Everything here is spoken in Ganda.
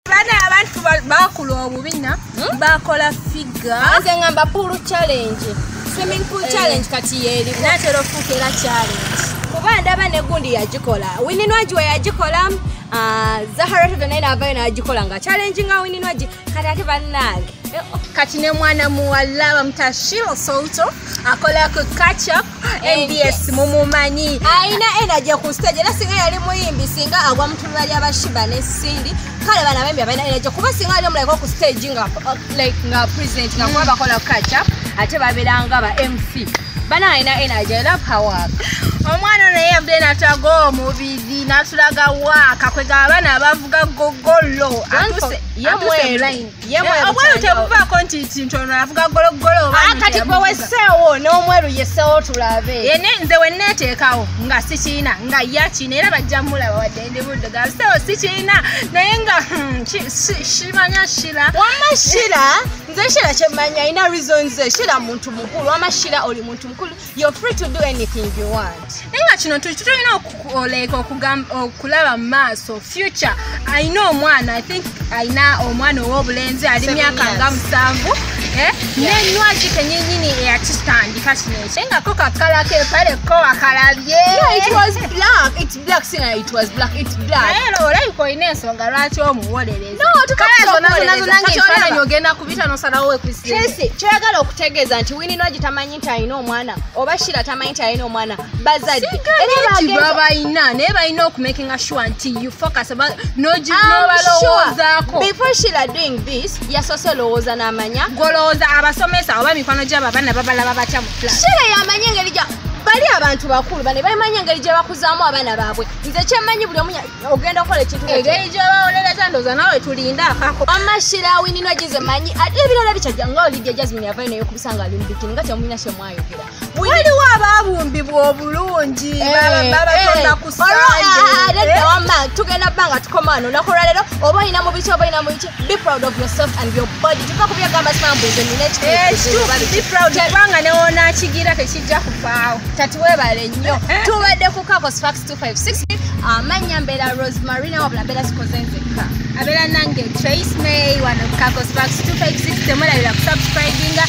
Bana abantu bakulu obubina bakola figure. Anze ngamba pool challenge. Swimming pool challenge kati yeri. Natero fukera challenge. Kuba ndaba ne gundi yagikola. Wininwaji we yagikola. Zahara tunaina avaina yagikola nga challenge nga wininwaji kati ate bannange. Kati ne mwana muwala bamutashiro Souto akola ku catch up NDS mumumanyi. Aina energy ku stage era singa yali muyimbi singa agwa mutulali abashiba ne Cindy. Kale bana bembi abaina energy kuba singa ali omulaiko ku stage nga like nga president nga kwa bakola catch up ate babiranga ba MC. Bana aina energy era power. Omwana naye yabde natago omubiri natulaga waka kwega abana bavuga gogolo atuse yemwe obwero tebuvaako nti ntono avuga gologolo kati gwe weseewo n'omweru yeseewo tulabe yene nze wenneeteekawo nga sikiina nga yakina era bajja mulaba wadde ndi buddoga seewo sikiina naye nga shimanya shira wamma shira nze shira kyemmanya alina reasons ze shira muntu mukulu wamma shira oli muntu mukulu you're free to do anything you want. Nenga kino tulina okulaba maaso future. I know omwana, I think aina omwana ow'obulenzi ali myaka nga 7 n'enywaki kenyinyini eyakitandika kino ekyenga ko kakala ke pale ko akalabye. Yeah, it was black. It's black singer. It was black. It's black. Naye olabika olina ensonga lwaki omuwolereza. No, tukakala ogenda kubita n'osalawo wekwisi. Chelsea, kyagala okutegeeza nti Wininwaji tamanyi nti alina omwana oba Shira tamanyi nti alina omwana bazadde. Era bayina naye balina okumakinga sure nti you focus about n'obalowoozaako. Before Shira doing this, yasoose olowooza n'amanya. Golowooza abasomesa oba mikono gy'abaana babalaba batya mu class. Shira yamanya engeri gya bali abantu bakulu bane bamanyi engeri gye bakuzaamu abaana baabwe. Nze kyemmanyi buli omu ogenda okukola ekintu engeri gye bawolera ndowooza nawe tulinda akako. Mama Shira Wininwaji nze manyi ate ebirala bikyajja nga Lydia Jasmine yavayo naye okubisanga ali mu bikini nga temulina kye mwayogera. Waliwo abaabumbibwa obulungi babatonda ku sande. Ledda wamma tugenda bbanga tukoma wano olunaku olwaleero oba olina mu biki oba olina mu biki be proud of yourself and your body. Tuva ku byagamba sitambuze nina ekituufu. Be proud kubanga newonaakigira tekijja kufaawo. Tati webale nnyo. Tubadde ku Kakos Facts 256. Amanya mbeera Rosemarina wabula mbeera zikoze nzekka. Abeera nange Trace May wano Kakos Facts 256 temulabira ku subscribinga.